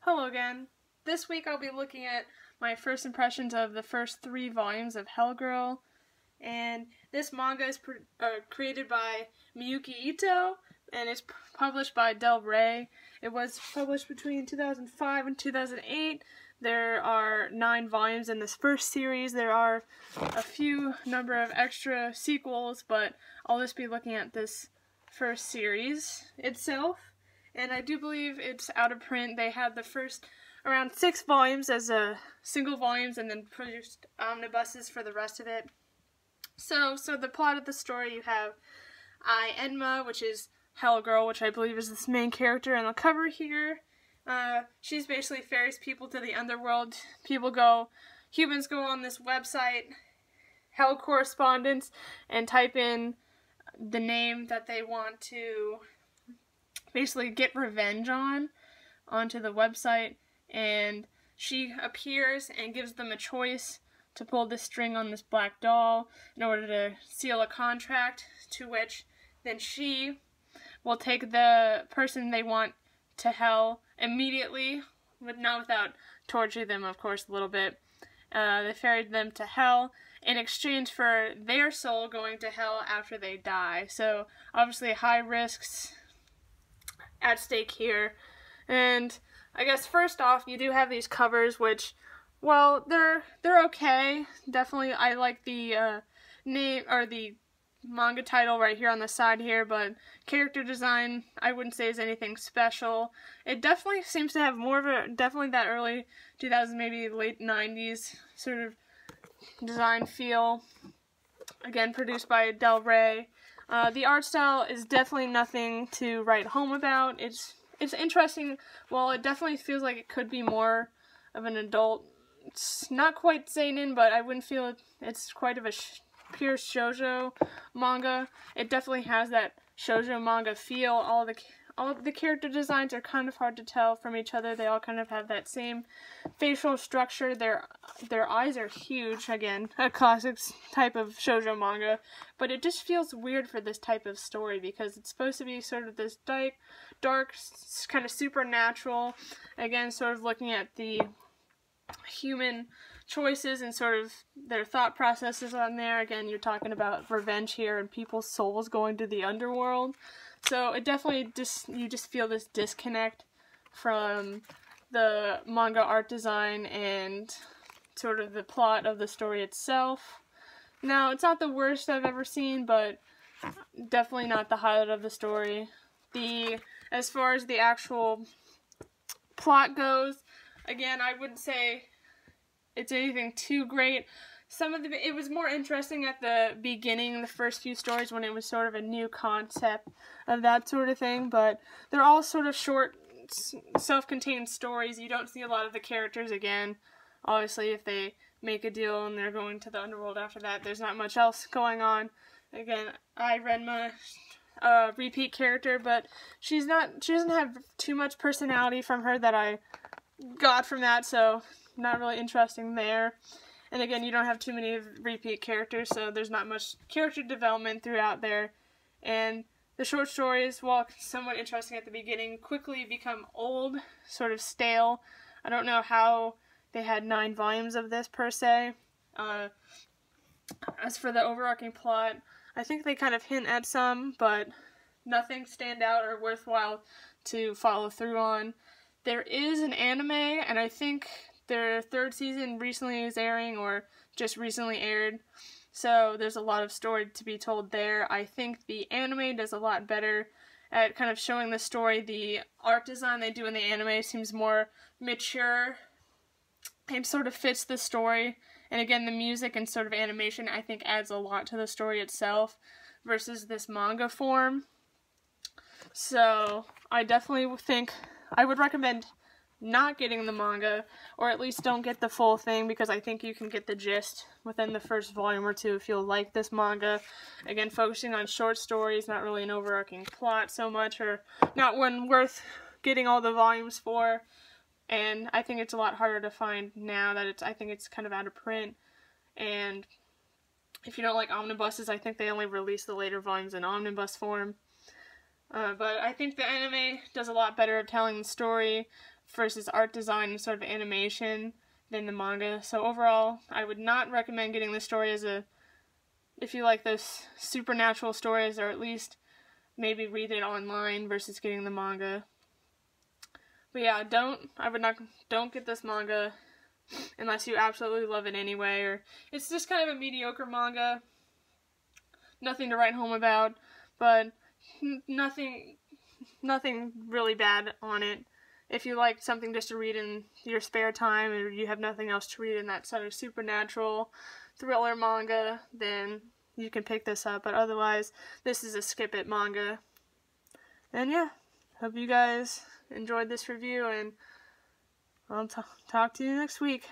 Hello again. This week I'll be looking at my first impressions of the first 3 volumes of Hellgirl, and this manga is created by Miyuki Ito, and it's published by Del Rey. It was published between 2005 and 2008. There are 9 volumes in this first series. There are a few number of extra sequels, but I'll just be looking at this first series itself. And I do believe it's out of print. They had the first around 6 volumes as single volumes and then produced omnibuses for the rest of it. So the plot of the story, you have Enma, which is Hellgirl, which I believe is this main character on the cover here. She's basically ferries people to the underworld. Humans go on this website, Hell Correspondence, and type in the name that they want to basically get revenge onto the website, and she appears and gives them a choice to pull the string on this black doll in order to seal a contract, to which then she will take the person they want to hell immediately, not without torturing them, of course, a little bit. They ferried them to hell in exchange for their soul going to hell after they die. So obviously high risks at stake here. And I guess first off, you do have these covers, which, well, they're okay. Definitely, I like the name or the manga title right here on the side here, but character design I wouldn't say is anything special. It definitely seems to have more of a that early 2000s, maybe late 90s sort of design feel. Again, produced by Del Rey. The art style is definitely nothing to write home about. It's interesting. Well, it definitely feels like it could be more of an adult. It's not quite seinen, but I wouldn't feel it's quite of a pure shoujo manga. It definitely has that shoujo manga feel. All of the character designs are kind of hard to tell from each other. They all kind of have that same facial structure. Their eyes are huge. Again, a classic type of shoujo manga. But it just feels weird for this type of story because it's supposed to be sort of this dark, kind of supernatural. Again, sort of looking at the human choices and sort of their thought processes on there. Again, you're talking about revenge here and people's souls going to the underworld. So it definitely you just feel this disconnect from the manga art design and sort of the plot of the story itself. Now, it's not the worst I've ever seen, but definitely not the highlight of the story. As far as the actual plot goes, again, I wouldn't say it's anything too great. It was more interesting at the beginning, the first few stories, when it was sort of a new concept of that sort of thing, but they're all sort of short, self-contained stories. You don't see a lot of the characters again. Obviously, if they make a deal and they're going to the underworld after that, there's not much else going on. Again, Renma, repeat character, but she doesn't have too much personality from her that I got from that, so not really interesting there. And again, you don't have too many repeat characters, so there's not much character development throughout there. And the short stories, while somewhat interesting at the beginning, quickly become old, sort of stale. I don't know how they had 9 volumes of this, per se. As for the overarching plot, I think they kind of hint at some, but nothing stand out or worthwhile to follow through on. There is an anime, and I think their 3rd season recently is airing, or just recently aired, so there's a lot of story to be told there. I think the anime does a lot better at kind of showing the story. The art design they do in the anime seems more mature and sort of fits the story, and again, the music and sort of animation I think adds a lot to the story itself versus this manga form. So I definitely think I would recommend not getting the manga, or at least don't get the full thing, because I think you can get the gist within the first volume or two if you'll like this manga. Again, focusing on short stories, not really an overarching plot so much, or not one worth getting all the volumes for. And I think it's a lot harder to find now that I think it's kind of out of print. And if you don't like omnibuses, I think they only release the later volumes in omnibus form. But I think the anime does a lot better at telling the story. versus art design and sort of animation than the manga. So overall, I would not recommend getting this story if you like those supernatural stories, or at least maybe read it online versus getting the manga. But yeah, don't get this manga unless you absolutely love it anyway, or it's just kind of a mediocre manga. Nothing to write home about, but nothing really bad on it. If you like something just to read in your spare time, or you have nothing else to read in that sort of supernatural thriller manga, then you can pick this up. But otherwise, this is a skip it manga. And yeah, hope you guys enjoyed this review, and I'll talk to you next week.